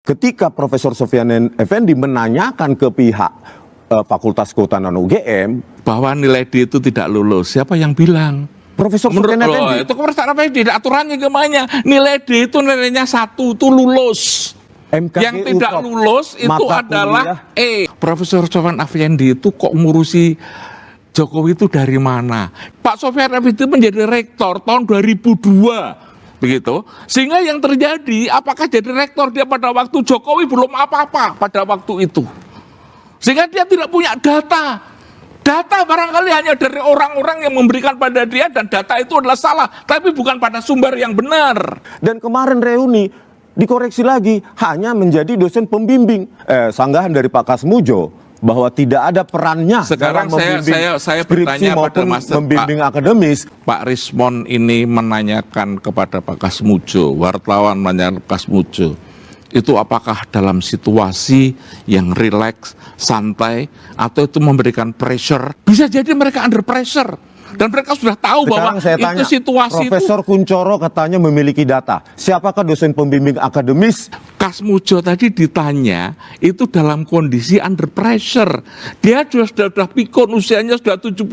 Ketika Profesor Sofyan Effendi menanyakan ke pihak Fakultas Kehutanan UGM bahwa nilai D itu tidak lulus, siapa yang bilang? Profesor Sofyan Effendi. Itu Profesor Effendi, aturannya gimana? Nilai D itu nilainya 1 itu lulus. MKG Yang tidak lulus itu adalah E. Profesor Sofyan Effendi itu kok ngurusi Jokowi itu dari mana? Pak Sofyan Effendi menjadi rektor tahun 2002. Begitu, sehingga yang terjadi, apakah jadi rektor dia pada waktu Jokowi belum apa-apa pada waktu itu, sehingga dia tidak punya data barangkali hanya dari orang-orang yang memberikan pada dia, dan data itu adalah salah, tapi bukan pada sumber yang benar. Dan kemarin reuni dikoreksi lagi, hanya menjadi dosen pembimbing. Sanggahan dari Pak Kasmujo bahwa tidak ada perannya sekarang saya bertanya pada membimbing akademis. Pak Rismon ini menanyakan kepada Pak Kasmujo, wartawan menanyakan Pak Kasmujo, itu apakah dalam situasi yang rileks, santai, atau itu memberikan pressure? Bisa jadi mereka under pressure, dan mereka sudah tahu sekarang bahwa itu tanya, situasi Profesor Kuncoro katanya memiliki data. Siapakah dosen pembimbing akademis? Kasmujo tadi ditanya, itu dalam kondisi under pressure. Dia sudah pikun, usianya sudah 75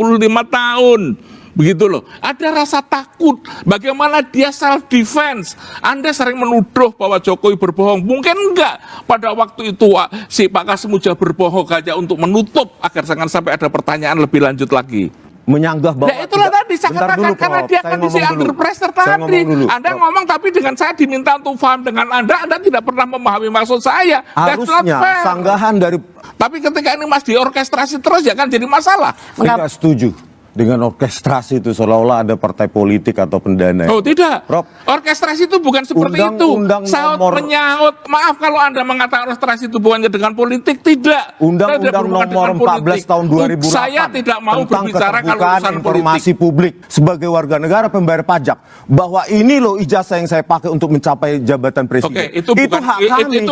tahun. Begitu loh, ada rasa takut. Bagaimana dia self defense? Anda sering menuduh bahwa Jokowi berbohong. Mungkin enggak pada waktu itu si Pak Kasmujo berbohong aja untuk menutup agar jangan sampai ada pertanyaan lebih lanjut lagi. Menyanggah bahwa ya itulah tadi saya katakan, karena dia kondisi under pressure tadi. Anda ngomong tapi dengan saya diminta untuk paham dengan Anda tidak pernah memahami maksud saya. Harusnya sanggahan dari. Tapi ketika ini Mas diorkestrasi terus ya kan jadi masalah. Saya nggak setuju dengan orkestrasi itu seolah-olah ada partai politik atau pendana. Oh tidak, Prof, orkestrasi itu bukan seperti itu. Saut menyaut, maaf kalau Anda mengatakan orkestrasi itu bukannya dengan politik, tidak. Undang-undang nomor 14 tahun 2008 saya tidak mau berbicara kalau urusan informasi publik sebagai warga negara pembayar pajak, bahwa ini loh ijazah yang saya pakai untuk mencapai jabatan presiden. Oke, itu bukan hak kami.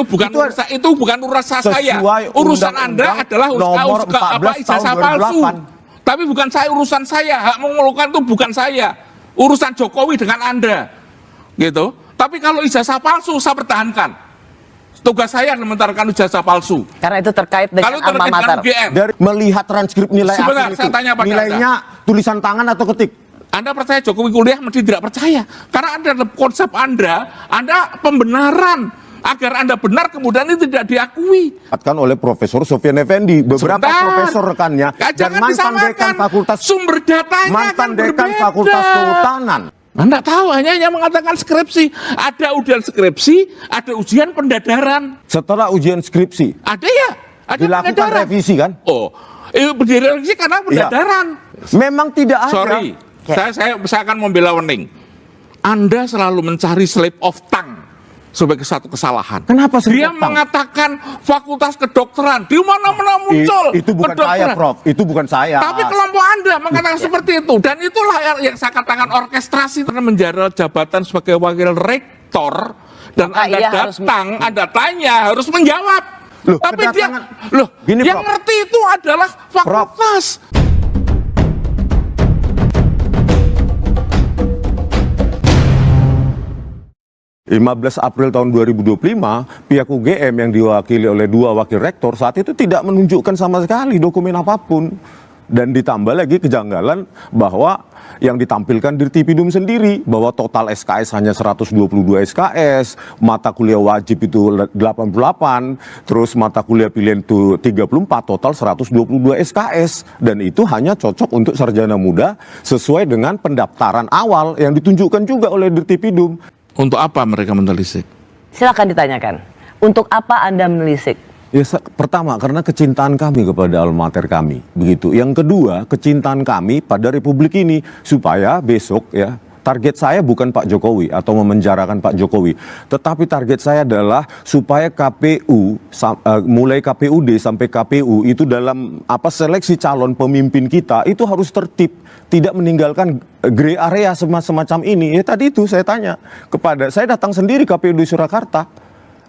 Itu bukan urusan saya. Urusan Anda adalah ijazah palsu. Tapi bukan urusan saya, hak mengeluhkan itu bukan saya. Urusan Jokowi dengan Anda. Gitu. Tapi kalau ijazah palsu saya pertahankan. Tugas saya mementarkan ijazah palsu. Karena itu terkait dengan alma mater. Dari melihat transkrip nilai sebentar, akhir saya tanya pada nilainya Anda, tulisan tangan atau ketik? Anda percaya Jokowi kuliah, mesti tidak percaya. Karena Anda konsep Anda pembenaran. Agar Anda benar kemudian itu tidak diakui. Kan oleh Profesor Sofyan Effendi, beberapa profesor rekannya dan mantan dekan fakultas, sumber datanya mantan dekan Fakultas Kehutanan. Anda tahu hanya mengatakan skripsi, ada ujian skripsi, ada ujian pendadaran. Setelah ujian skripsi, ada ya, ada dilakukan pendadaran. revisi kan? Oh, direvisi karena pendadaran. Ya. Memang tidak ada. Sorry, saya akan membela Wening. Anda selalu mencari slip of tongue sebagai satu kesalahan. Kenapa dia mengatakan fakultas kedokteran di mana-mana muncul itu bukan saya, Prof. Itu bukan saya. Tapi kelompok Anda mengatakan seperti itu, dan itulah yang saya katakan orkestrasi. Karena menjabat jabatan sebagai wakil rektor dan Anda datang, Anda tanya harus menjawab. Loh, tapi dia gini, yang Prof. ngerti itu adalah fakultas. Prof. 15 April tahun 2025, pihak UGM yang diwakili oleh 2 wakil rektor saat itu tidak menunjukkan sama sekali dokumen apapun. Dan ditambah lagi kejanggalan bahwa yang ditampilkan di Tipidum sendiri, bahwa total SKS hanya 122 SKS, mata kuliah wajib itu 88, terus mata kuliah pilihan itu 34, total 122 SKS. Dan itu hanya cocok untuk sarjana muda sesuai dengan pendaftaran awal yang ditunjukkan juga oleh Dirtipidum. Untuk apa mereka menelisik? Silakan ditanyakan. Untuk apa Anda menelisik? Ya, pertama karena kecintaan kami kepada alma mater kami, begitu. Yang kedua, kecintaan kami pada republik ini supaya besok ya target saya bukan Pak Jokowi atau memenjarakan Pak Jokowi, tetapi target saya adalah supaya KPU mulai KPUD sampai KPU itu dalam seleksi calon pemimpin kita itu harus tertib, tidak meninggalkan gray area semacam ini. Ya tadi itu saya tanya saya datang sendiri KPUD Surakarta,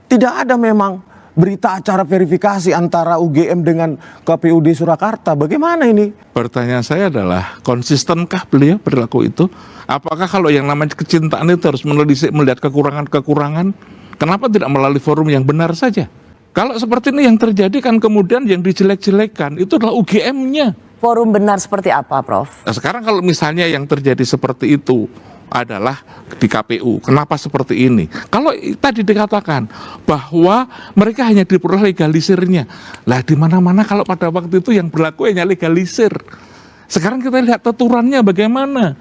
tidak ada memang berita acara verifikasi antara UGM dengan KPUD Surakarta. Bagaimana ini? Pertanyaan saya adalah, konsistenkah beliau perilaku itu? Apakah kalau yang namanya kecintaan itu harus menelisik, melihat kekurangan-kekurangan? Kenapa tidak melalui forum yang benar saja? Kalau seperti ini yang terjadi kan kemudian yang dijelek-jelekan itu adalah UGM-nya. Forum benar seperti apa, Prof? Nah, sekarang kalau misalnya yang terjadi seperti itu adalah di KPU, kenapa seperti ini? Kalau tadi dikatakan bahwa mereka hanya diperoleh legalisirnya, lah di mana-mana kalau pada waktu itu yang berlaku hanya legalisir. Sekarang kita lihat aturannya bagaimana,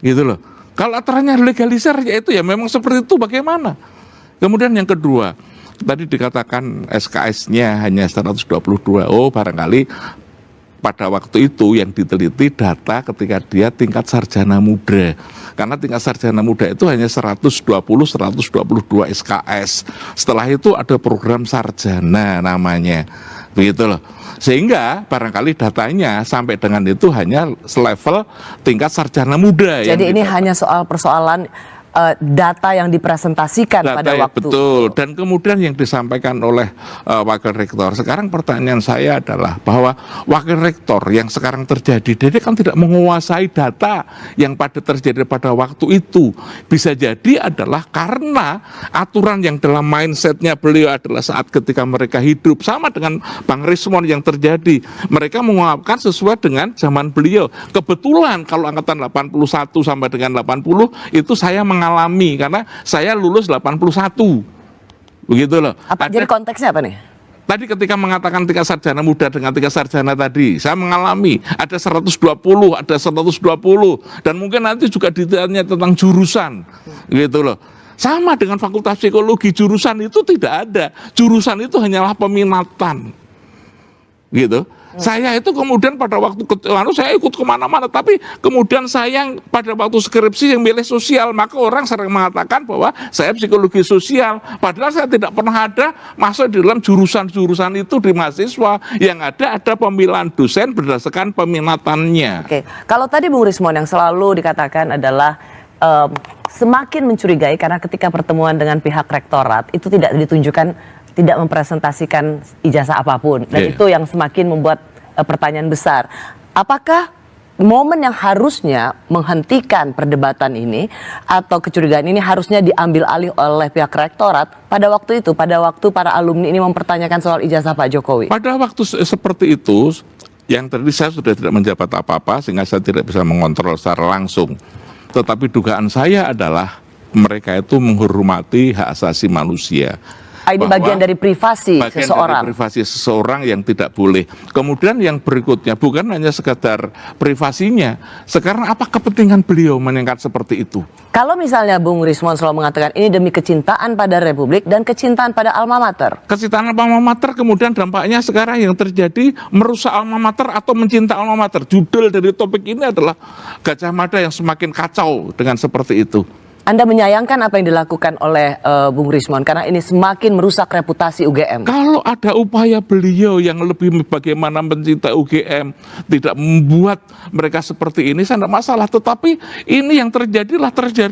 gitu loh. Kalau aturannya legalisir, ya itu ya memang seperti itu bagaimana? Kemudian yang kedua, tadi dikatakan SKS-nya hanya 122. Oh, barangkali pada waktu itu yang diteliti data ketika dia tingkat sarjana muda. Karena tingkat sarjana muda itu hanya 122 SKS. Setelah itu ada program sarjana namanya. Begitu loh. Sehingga barangkali datanya sampai dengan itu hanya selevel tingkat sarjana muda. Jadi ini hanya soal persoalan data yang dipresentasikan data pada ya, waktu. betul. Dan kemudian yang disampaikan oleh wakil rektor. Sekarang pertanyaan saya adalah bahwa wakil rektor yang sekarang terjadi, dia kan tidak menguasai data yang pada terjadi pada waktu itu. Bisa jadi adalah karena aturan yang dalam mindsetnya beliau adalah saat ketika mereka hidup sama dengan Bang Rismon yang terjadi. Mereka mengungkapkan sesuai dengan zaman beliau. Kebetulan kalau angkatan 81 sampai dengan 80 itu saya mengalami karena saya lulus 81. Begitu loh. Jadi konteksnya apa nih? Tadi ketika mengatakan tingkat sarjana muda dengan tingkat sarjana tadi, saya mengalami ada 120, ada 120 dan mungkin nanti juga ditanya tentang jurusan. Gitu loh. Sama dengan fakultas psikologi, jurusan itu tidak ada. Jurusan itu hanyalah peminatan. Gitu. Saya itu kemudian pada waktu saya ikut kemana-mana, tapi kemudian saya pada waktu skripsi yang milih sosial, maka orang sering mengatakan bahwa saya psikologi sosial, padahal saya tidak pernah ada masuk di dalam jurusan-jurusan itu di mahasiswa. Yang ada pemilihan dosen berdasarkan peminatannya. Oke, kalau tadi Bung Rismon yang selalu dikatakan adalah semakin mencurigai karena ketika pertemuan dengan pihak rektorat itu tidak ditunjukkan, tidak mempresentasikan ijazah apapun, dan itu yang semakin membuat pertanyaan besar. Apakah momen yang harusnya menghentikan perdebatan ini atau kecurigaan ini harusnya diambil alih oleh pihak rektorat pada waktu itu, pada waktu para alumni ini mempertanyakan soal ijazah Pak Jokowi? Pada waktu seperti itu, yang tadi saya sudah tidak menjabat apa-apa sehingga saya tidak bisa mengontrol secara langsung. Tetapi dugaan saya adalah mereka itu menghormati hak asasi manusia. Ini bagian dari privasi seseorang. Dari privasi seseorang yang tidak boleh. Kemudian yang berikutnya bukan hanya sekadar privasinya. Sekarang apa kepentingan beliau meningkat seperti itu? Kalau misalnya Bung Rismon selalu mengatakan ini demi kecintaan pada Republik dan kecintaan pada alma mater. Kecintaan alma mater kemudian dampaknya sekarang yang terjadi merusak alma mater atau mencinta alma mater. Judul dari topik ini adalah Gajah Mada yang semakin kacau dengan seperti itu. Anda menyayangkan apa yang dilakukan oleh Bung Rismon karena ini semakin merusak reputasi UGM. Kalau ada upaya beliau yang lebih bagaimana mencintai UGM, tidak membuat mereka seperti ini, saya tidak masalah. Tetapi ini yang terjadi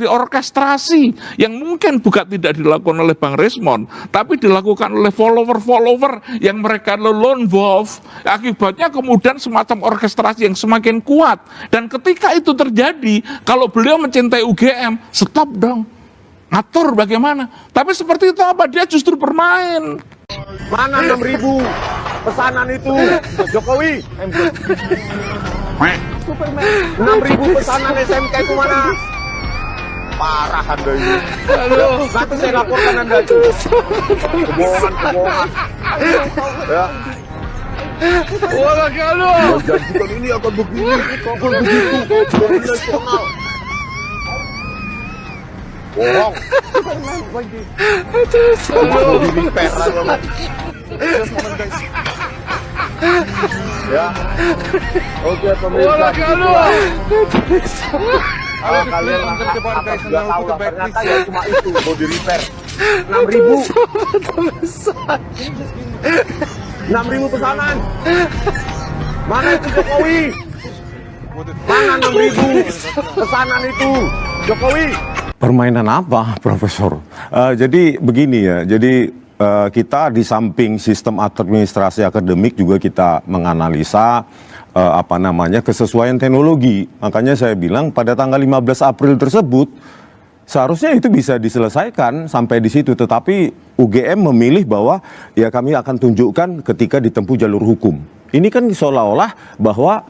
orkestrasi yang mungkin bukan tidak dilakukan oleh Bang Rismon, tapi dilakukan oleh follower-follower yang mereka lone wolf. Akibatnya kemudian semacam orkestrasi yang semakin kuat. Dan ketika itu terjadi, kalau beliau mencintai UGM, stop dong, ngatur bagaimana. Tapi seperti itu apa? Dia justru bermain. Mana 6.000 pesanan itu Jokowi? 6.000 pesanan SMK itu mana? Parah Anda ini. Nanti saya laporkan Anda itu. Kebohongan. Ya. Orang kalau janjikan ini akan begini, akan begitu, nasional. Bohong. Ya. Oke pemirsa. Kalau kalian nggak tahu lah, ternyata ya cuma itu mau di repair. 6.000 pesanan. Mana itu Jokowi? Mana 6.000 pesanan itu Jokowi? Permainan apa, Profesor? Jadi begini ya, jadi kita di samping sistem administrasi akademik juga kita menganalisa kesesuaian teknologi. Makanya saya bilang pada tanggal 15 April tersebut, seharusnya itu bisa diselesaikan sampai di situ, tetapi UGM memilih bahwa ya kami akan tunjukkan ketika ditempuh jalur hukum. Ini kan seolah-olah bahwa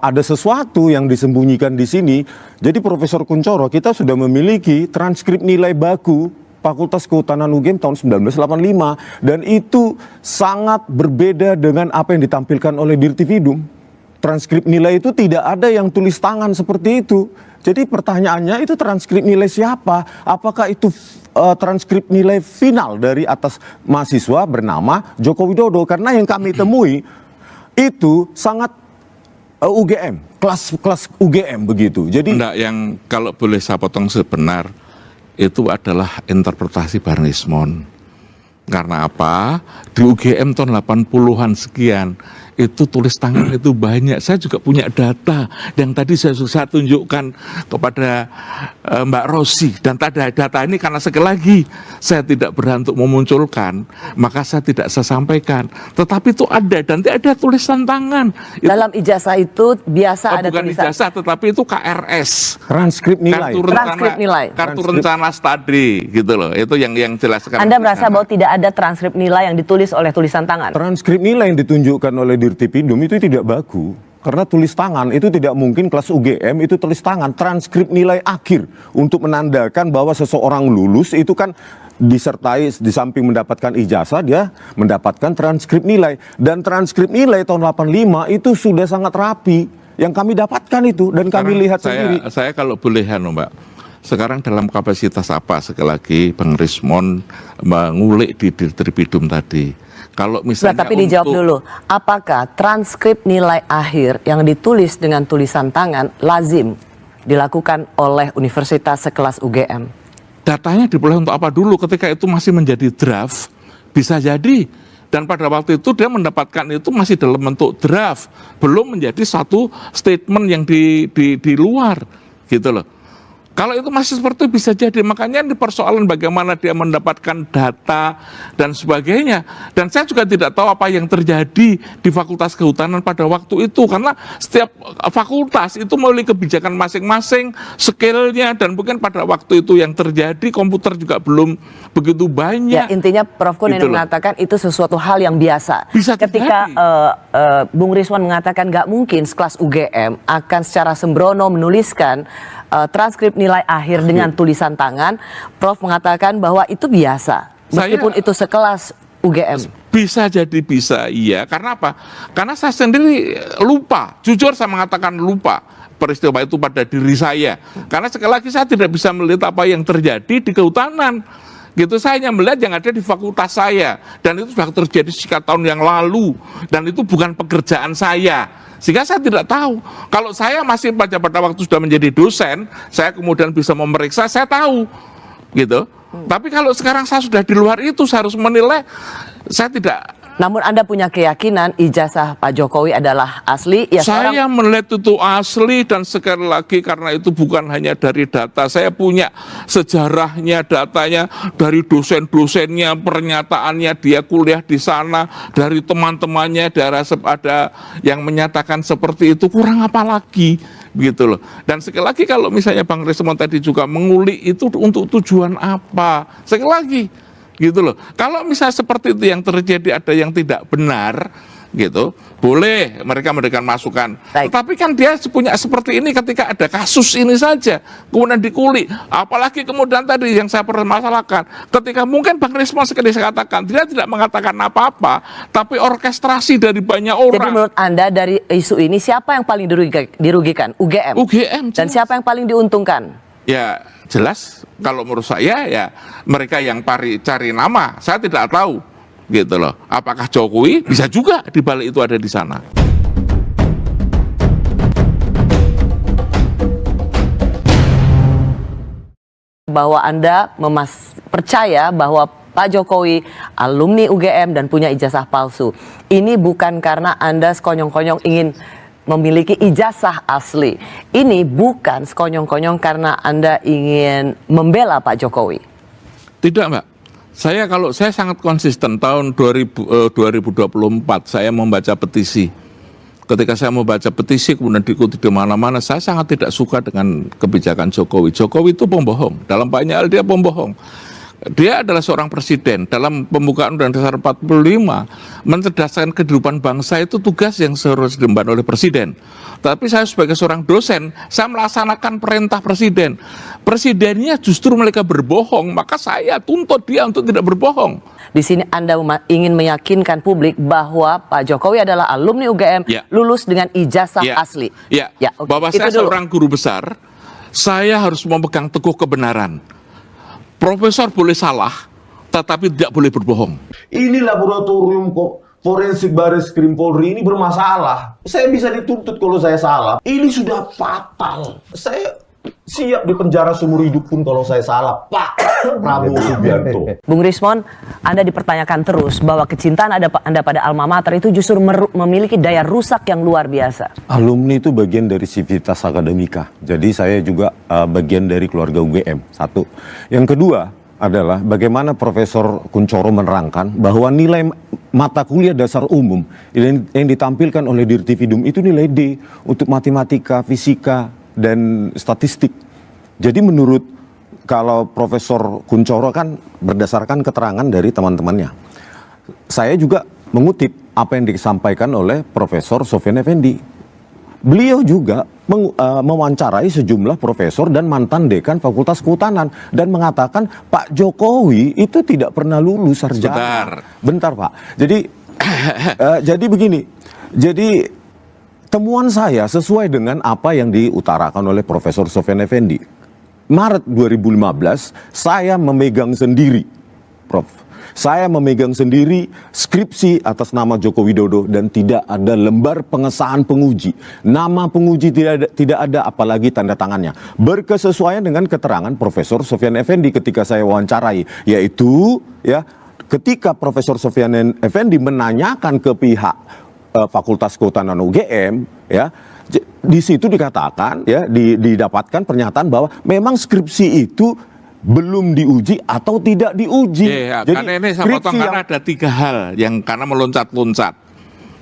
ada sesuatu yang disembunyikan di sini. Jadi Profesor Kuncoro, kita sudah memiliki transkrip nilai baku Fakultas Kehutanan UGM tahun 1985 dan itu sangat berbeda dengan apa yang ditampilkan oleh Dirtividum. Transkrip nilai itu tidak ada yang tulis tangan seperti itu. Jadi pertanyaannya itu transkrip nilai siapa? Apakah itu transkrip nilai final dari atas mahasiswa bernama Joko Widodo? Karena yang kami temui itu sangat UGM, kelas UGM begitu. Jadi enggak, yang kalau boleh saya potong sebenar, itu adalah interpretasi Barnismon. Karena apa? Di UGM tahun 80-an sekian, itu tulis tangan itu banyak. Saya juga punya data yang tadi saya tunjukkan kepada Mbak Rosi. Dan data ini karena sekali lagi saya tidak berhak untuk memunculkan, maka saya tidak saya sampaikan. Tetapi itu ada dan ada tulisan tangan. Dalam ijazah itu biasa ada bukan tulisan. ijazah, tetapi itu KRS. transkrip nilai. Transkrip nilai. Kartu rencana studi gitu loh. Itu yang jelas sekarang. Anda merasa bahwa tidak ada transkrip nilai yang ditulis oleh tulisan tangan? Transkrip nilai yang ditunjukkan oleh Dirtipidum itu tidak baku. Karena tulis tangan itu tidak mungkin kelas UGM itu tulis tangan. Transkrip nilai akhir untuk menandakan bahwa seseorang lulus itu kan disertai di samping mendapatkan ijazah dia mendapatkan transkrip nilai. Dan transkrip nilai tahun 85 itu sudah sangat rapi. Yang kami dapatkan itu dan kami lihat sendiri. Saya kalau boleh Mbak, sekarang dalam kapasitas apa sekali lagi Bang Rismon mengulik di Dirtipidum tadi. Kalau misalnya tapi dijawab dulu, apakah transkrip nilai akhir yang ditulis dengan tulisan tangan lazim dilakukan oleh universitas sekelas UGM? Datanya diperoleh untuk apa dulu ketika itu masih menjadi draft? Bisa jadi. Dan pada waktu itu dia mendapatkan itu masih dalam bentuk draft, belum menjadi satu statement yang di luar, gitu loh. Kalau itu masih seperti itu bisa jadi, makanya ini persoalan bagaimana dia mendapatkan data dan sebagainya. Dan saya juga tidak tahu apa yang terjadi di Fakultas Kehutanan pada waktu itu, karena setiap fakultas itu memiliki kebijakan masing-masing, skillnya, dan mungkin pada waktu itu yang terjadi komputer juga belum begitu banyak. Ya, intinya Prof. Kun Gitu ini mengatakan itu sesuatu hal yang biasa. Bisa ketika Bung Riswan mengatakan nggak mungkin sekelas UGM akan secara sembrono menuliskan transkrip nilai akhir dengan tulisan tangan, Prof mengatakan bahwa itu biasa, meskipun itu sekelas UGM. Bisa jadi bisa, iya. Karena apa? Karena saya sendiri lupa, jujur saya mengatakan lupa peristiwa itu pada diri saya. Karena sekali lagi saya tidak bisa melihat apa yang terjadi di kehutanan. Gitu, saya hanya melihat yang ada di fakultas saya. Dan itu sudah terjadi sekitar tahun yang lalu. Dan itu bukan pekerjaan saya. Sehingga saya tidak tahu. Kalau saya masih pada waktu sudah menjadi dosen, saya kemudian bisa memeriksa, saya tahu. Gitu. Tapi kalau sekarang saya sudah di luar itu, saya harus menilai, saya tidak. Namun Anda punya keyakinan ijazah Pak Jokowi adalah asli? Ya, saya melihat itu asli, dan sekali lagi karena itu bukan hanya dari data. Saya punya sejarahnya, datanya, dari dosen-dosennya, pernyataannya, dia kuliah di sana, dari teman-temannya, ada yang menyatakan seperti itu, kurang apa lagi? Begitu loh. Dan sekali lagi kalau misalnya Bang Rismon tadi juga mengulik itu untuk tujuan apa? Sekali lagi gitu loh. Kalau misalnya seperti itu yang terjadi ada yang tidak benar gitu, boleh mereka memberikan masukan. Baik. Tetapi kan dia punya seperti ini ketika ada kasus ini saja kemudian dikulik. Apalagi kemudian tadi yang saya permasalahkan, ketika mungkin Bang Rismon sekali saya katakan dia tidak mengatakan apa-apa, tapi orkestrasi dari banyak orang. Jadi menurut Anda dari isu ini siapa yang paling dirugikan? UGM. UGM. Dan siapa yang paling diuntungkan? Ya jelas kalau menurut saya ya mereka yang cari nama, saya tidak tahu gitu loh. Apakah Jokowi bisa juga di balik itu ada di sana. Bahwa Anda percaya bahwa Pak Jokowi alumni UGM dan punya ijazah palsu. Ini bukan karena Anda sekonyong-konyong ingin memiliki ijazah asli. Ini bukan sekonyong-konyong karena Anda ingin membela Pak Jokowi. Tidak, Mbak. Saya sangat konsisten tahun 2024 saya membaca petisi ketika saya mau baca petisi kemudian diikuti di mana-mana, saya sangat tidak suka dengan kebijakan Jokowi. Jokowi itu pembohong, dalam banyak hal dia pembohong. Dia adalah seorang presiden. Dalam pembukaan Undang-Undang Dasar 45, mencerdaskan kehidupan bangsa itu tugas yang seharusnya diemban oleh presiden. Tapi saya sebagai seorang dosen, saya melaksanakan perintah presiden. Presidennya justru mereka berbohong, maka saya tuntut dia untuk tidak berbohong. Di sini Anda ingin meyakinkan publik bahwa Pak Jokowi adalah alumni UGM, Ya. lulus dengan ijazah Ya. asli. Ya, oke. bahwa Itu saya dulu. seorang guru besar, saya harus memegang teguh kebenaran. Profesor boleh salah, tetapi tidak boleh berbohong. Ini laboratorium forensik Baris Krim Polri ini bermasalah. Saya bisa dituntut kalau saya salah. Ini sudah fatal. Saya siap dipenjara seumur hidup pun kalau saya salah, Pak Prabowo Subianto. Bung Rismon, Anda dipertanyakan terus bahwa kecintaan Anda pada alma mater itu justru memiliki daya rusak yang luar biasa. Alumni itu bagian dari sivitas akademika. Jadi saya juga bagian dari keluarga UGM. Satu. Yang kedua adalah bagaimana Profesor Kuncoro menerangkan bahwa nilai mata kuliah dasar umum yang ditampilkan oleh Dirtividum itu nilai D untuk matematika, fisika, dan statistik. Jadi menurut kalau Profesor Kuncoro kan berdasarkan keterangan dari teman-temannya. Saya juga mengutip apa yang disampaikan oleh Profesor Sofyan Effendi. Beliau juga mewawancarai sejumlah profesor dan mantan dekan Fakultas Kehutanan dan mengatakan Pak Jokowi itu tidak pernah lulus sarjana. Bentar Pak. Jadi jadi begini. Jadi temuan saya sesuai dengan apa yang diutarakan oleh Profesor Sofyan Effendi. Maret 2015 saya memegang sendiri, Prof. Saya memegang sendiri skripsi atas nama Joko Widodo dan tidak ada lembar pengesahan penguji. Nama penguji tidak ada apalagi tanda tangannya. Berkesesuaian dengan keterangan Profesor Sofyan Effendi ketika saya wawancarai, yaitu ya ketika Profesor Sofyan Effendi menanyakan ke pihak Fakultas Kehutanan UGM, ya di situ dikatakan ya didapatkan pernyataan bahwa memang skripsi itu belum diuji atau tidak diuji. Jadi, karena ini saya potong karena ada 3 hal yang karena meloncat-loncat.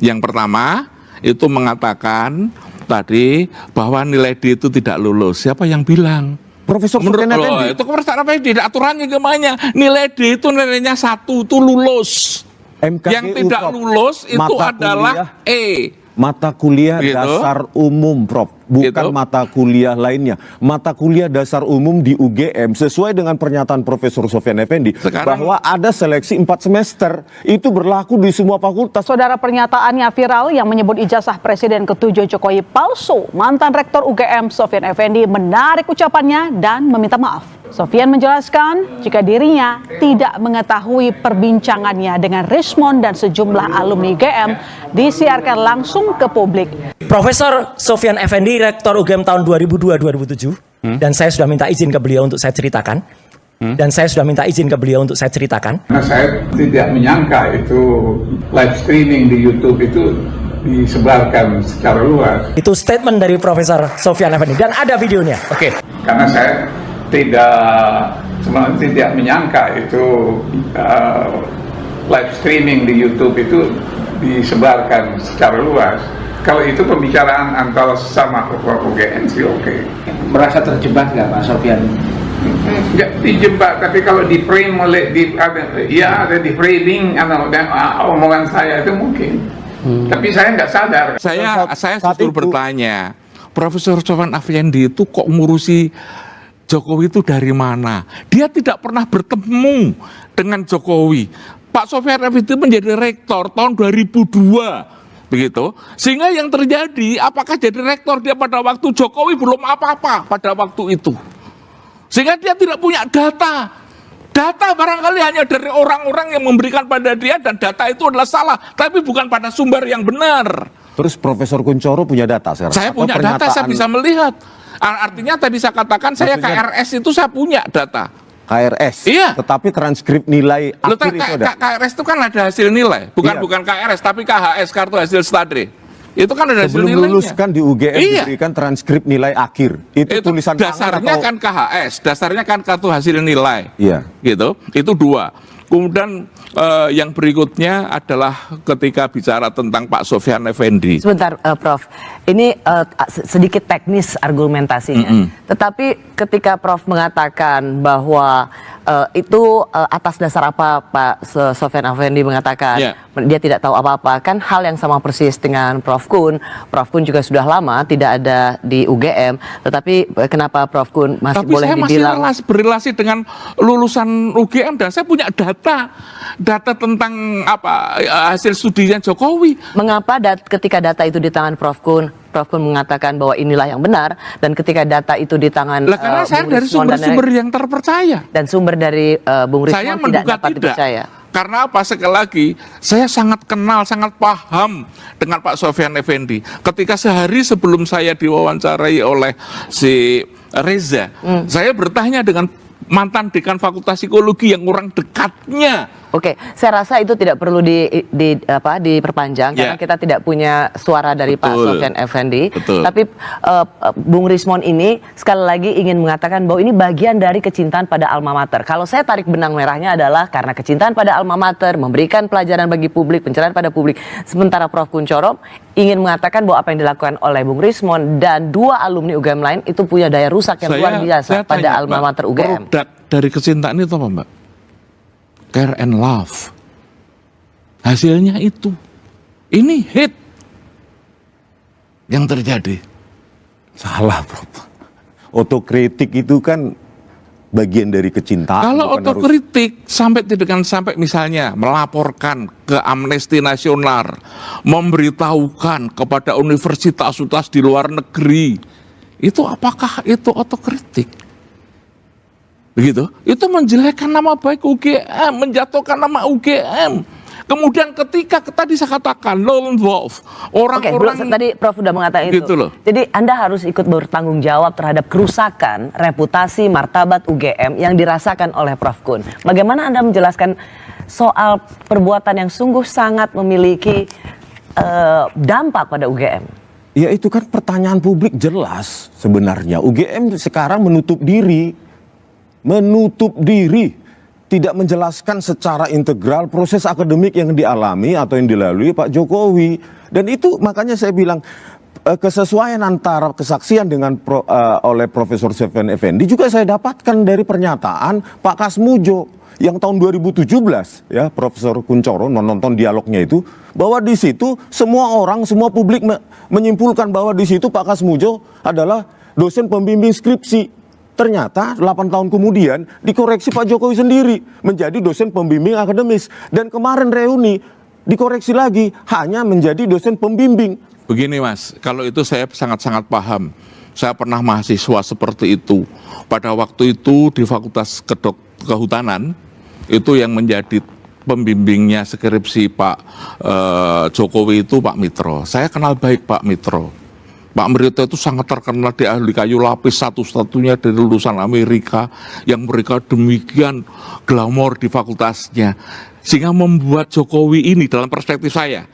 Yang pertama itu mengatakan tadi bahwa nilai D itu tidak lulus. Siapa yang bilang? Profesor Sofyan Effendi. Itu Profesor Effendi, aturannya gimana? Nilai D itu nilainya 1 itu lulus. MKG yang tidak lulus itu adalah E. Mata kuliah gitu. Dasar umum, Prof. Bukan gitu. mata kuliah lainnya. Mata kuliah dasar umum di UGM sesuai dengan pernyataan Profesor Sofyan Effendi bahwa ada seleksi 4 semester. Itu berlaku di semua fakultas. Saudara, pernyataannya viral yang menyebut ijazah Presiden ke-7 Jokowi palsu. Mantan Rektor UGM Sofyan Effendi menarik ucapannya dan meminta maaf. Sofyan menjelaskan jika dirinya tidak mengetahui perbincangannya dengan Rismon dan sejumlah alumni UGM disiarkan langsung ke publik. Profesor Sofyan Effendi, Rektor UGM tahun 2002-2007, dan saya sudah minta izin ke beliau untuk saya ceritakan. Karena saya tidak menyangka itu live streaming di YouTube itu disebarkan secara luas. Itu statement dari Profesor Sofyan Effendi dan ada videonya. Oke. Karena saya sebenarnya tidak menyangka itu live streaming di YouTube itu disebarkan secara luas. Kalau itu pembicaraan antara sama UGM sih oke. Merasa terjebak nggak Pak Sofyan? Nggak dijebak, tapi kalau di frame oleh ada di framing omongan saya itu mungkin. Tapi saya nggak sadar. Saya justru bertanya, Profesor Sofyan Effendi itu kok ngurusi Jokowi itu dari mana? Dia tidak pernah bertemu dengan Jokowi. Pak Sofyan Effendi menjadi rektor tahun 2002. Begitu, sehingga yang terjadi apakah jadi rektor dia pada waktu Jokowi belum apa-apa pada waktu itu, sehingga dia tidak punya data barangkali hanya dari orang-orang yang memberikan pada dia dan data itu adalah salah tapi bukan pada sumber yang benar. Terus Profesor Kuncoro punya data sekarang? Saya punya data, saya bisa melihat. Artinya tadi saya katakan saya KRS itu saya punya data. KRS. Iya. Tetapi transkrip nilai akhir itu ada. KRS itu kan ada hasil nilai, bukan KRS tapi KHS, kartu hasil studi. Itu kan ada hasil nilainya. Sebelum lulus kan di UGM diberikan transkrip nilai akhir. Itu tulisan dasarnya tangan atau... kan KHS, dasarnya kan kartu hasil nilai. Iya. Gitu. Itu 2. Kemudian yang berikutnya adalah ketika bicara tentang Pak Sofyan Effendi. Sebentar, Prof. Ini sedikit teknis argumentasinya. Tetapi ketika Prof mengatakan bahwa itu atas dasar apa Pak Sofyan Effendi mengatakan dia tidak tahu apa-apa, kan hal yang sama persis dengan Prof Kun. Prof Kun juga sudah lama tidak ada di UGM, tetapi kenapa Prof Kun masih Tapi boleh saya dibilang? masih berrelasi dengan lulusan UGM dan saya punya data tentang apa hasil studinya Jokowi. Mengapa ketika data itu di tangan Prof Kun mengatakan bahwa inilah yang benar, dan ketika data itu di tangan Karena saya Bung dari Rismon sumber-sumber yang terpercaya. dan sumber dari Bung Saya Rismon tidak menduga dapat tidak. dipercaya. Karena apa? Sekali lagi, saya sangat kenal, sangat paham dengan Pak Sofyan Effendi. Ketika sehari sebelum saya diwawancarai oleh si Reza, saya bertanya dengan mantan dekan Fakultas Psikologi yang orang dekatnya. Oke, saya rasa itu tidak perlu diperpanjang karena kita tidak punya suara dari Pak Sofyan Effendi. Betul. Tapi Bung Rismon ini sekali lagi ingin mengatakan bahwa ini bagian dari kecintaan pada alma mater. Kalau saya tarik benang merahnya adalah karena kecintaan pada alma mater, memberikan pelajaran bagi publik, pencerahan pada publik. Sementara Prof Kunchoro ingin mengatakan bahwa apa yang dilakukan oleh Bung Rismon dan dua alumni UGM lain itu punya daya rusak yang luar biasa pada alma mater UGM. Produk dari kecintaan itu apa, Mbak? Care and love. Hasilnya itu. Ini hate yang terjadi. Salah, Prof. Otokritik itu kan bagian dari kecintaan. Kalau bukan otokritik sampai misalnya melaporkan ke Amnesty Nasional, memberitahukan kepada universitas di luar negeri, itu apakah itu otokritik? Begitu, itu menjelekkan nama baik UGM, menjatuhkan nama UGM. Kemudian ketika tadi saya katakan lone wolf, orang-orang tadi Prof sudah mengatakan gitu itu. loh. Jadi Anda harus ikut bertanggung jawab terhadap kerusakan reputasi martabat UGM yang dirasakan oleh Prof Kun. Bagaimana Anda menjelaskan soal perbuatan yang sungguh sangat memiliki dampak pada UGM? Ya itu kan pertanyaan publik jelas sebenarnya. UGM sekarang menutup diri, tidak menjelaskan secara integral proses akademik yang dialami atau yang dilalui Pak Jokowi. Dan itu makanya saya bilang kesesuaian antara kesaksian dengan oleh Profesor Sofyan Effendi juga saya dapatkan dari pernyataan Pak Kasmujo yang tahun 2017 ya, Profesor Kunchoro nonton dialognya itu, bahwa di situ semua publik menyimpulkan bahwa di situ Pak Kasmujo adalah dosen pembimbing skripsi. Ternyata 8 tahun kemudian dikoreksi Pak Jokowi sendiri menjadi dosen pembimbing akademis. Dan kemarin reuni dikoreksi lagi hanya menjadi dosen pembimbing. Begini Mas, kalau itu saya sangat-sangat paham. Saya pernah mahasiswa seperti itu. Pada waktu itu di Fakultas Kehutanan, itu yang menjadi pembimbingnya skripsi Pak Jokowi itu Pak Mitro. Saya kenal baik Pak Mitro. Pak Mirito itu sangat terkenal di ahli kayu lapis, satu-satunya dari lulusan Amerika yang mereka demikian glamor di fakultasnya, sehingga membuat Jokowi ini dalam perspektif saya,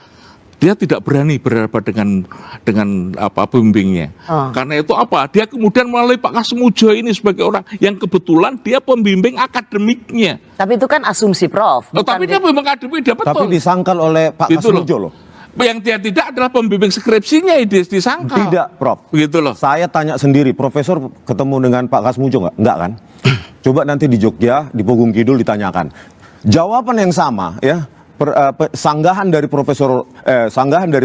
dia tidak berani berhadapan dengan pembimbingnya. Karena itu dia kemudian melalui Pak Kasmujo ini sebagai orang yang kebetulan dia pembimbing akademiknya. Tapi itu kan asumsi Prof. Tapi dia pembimbing akademik, dia betul. Tapi disangkal oleh Pak Gitu Kasmujo loh. Yang dia tidak adalah pembimbing skripsinya disangkal. Tidak, Prof. Begitu loh. Saya tanya sendiri, Profesor ketemu dengan Pak Kasmujo nggak? Nggak kan? Coba nanti di Jogja, di Pogung Kidul ditanyakan. Jawaban yang sama, ya, sanggahan dari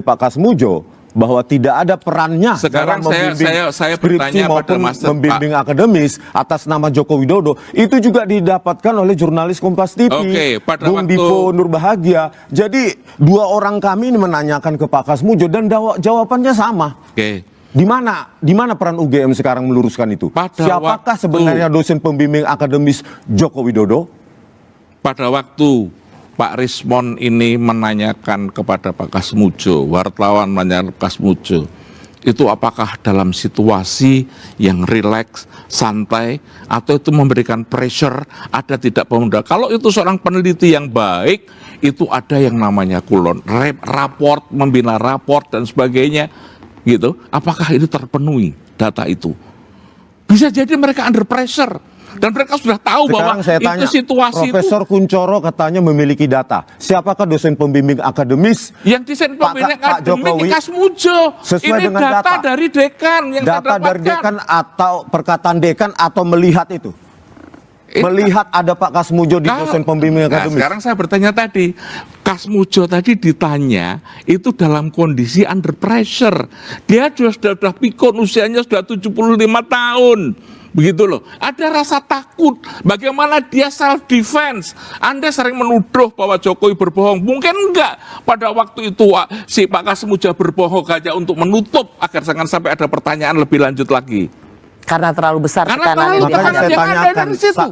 Pak Kasmujo bahwa tidak ada perannya sekarang dalam membimbing saya skripsi bertanya pada maupun Pak membimbing akademis atas nama Joko Widodo, itu juga didapatkan oleh jurnalis Kompas TV, Bung Dipo Nurbahagia. Jadi dua orang kami ini menanyakan ke Pak Kasmujo dan jawabannya sama. Di mana peran UGM sekarang meluruskan itu? Siapakah sebenarnya dosen pembimbing akademis Joko Widodo? Pada waktu Pak Rismon ini menanyakan kepada Pak Kasmujo, wartawan menanyakan Pak Kasmujo, itu apakah dalam situasi yang rileks, santai, atau itu memberikan pressure, ada tidak pemuda. Kalau itu seorang peneliti yang baik, itu ada yang namanya kulon, raport, membina raport dan sebagainya, gitu. Apakah itu terpenuhi data itu? Bisa jadi mereka under pressure. Dan mereka sudah tahu bahwa Sekarang saya tanya, itu situasi Profesor Kuncoro katanya memiliki data. Siapakah dosen pembimbing akademis? yang desain pembimbing Pak akademik Jokowi, Kas Mujo. sesuai Ini dengan data dari dekan yang saya Data dari dapatkan. dekan atau perkataan dekan atau melihat itu? Melihat ada Pak Kasmujo di dosen pembimbing Nah, akademis. sekarang saya bertanya tadi, Kasmujo tadi ditanya itu dalam kondisi under pressure. Dia sudah pikun, usianya sudah 75 tahun. Begitu loh. Ada rasa takut. Bagaimana dia self defense? Anda sering menuduh bahwa Jokowi berbohong. Mungkin enggak. Pada waktu itu si Pak Kasmujo berbohong aja untuk menutup agar jangan sampai ada pertanyaan lebih lanjut lagi. Karena terlalu besar Karena tekanan terlalu yang Makanya tekanan saya yang ada tanyakan, dari situ.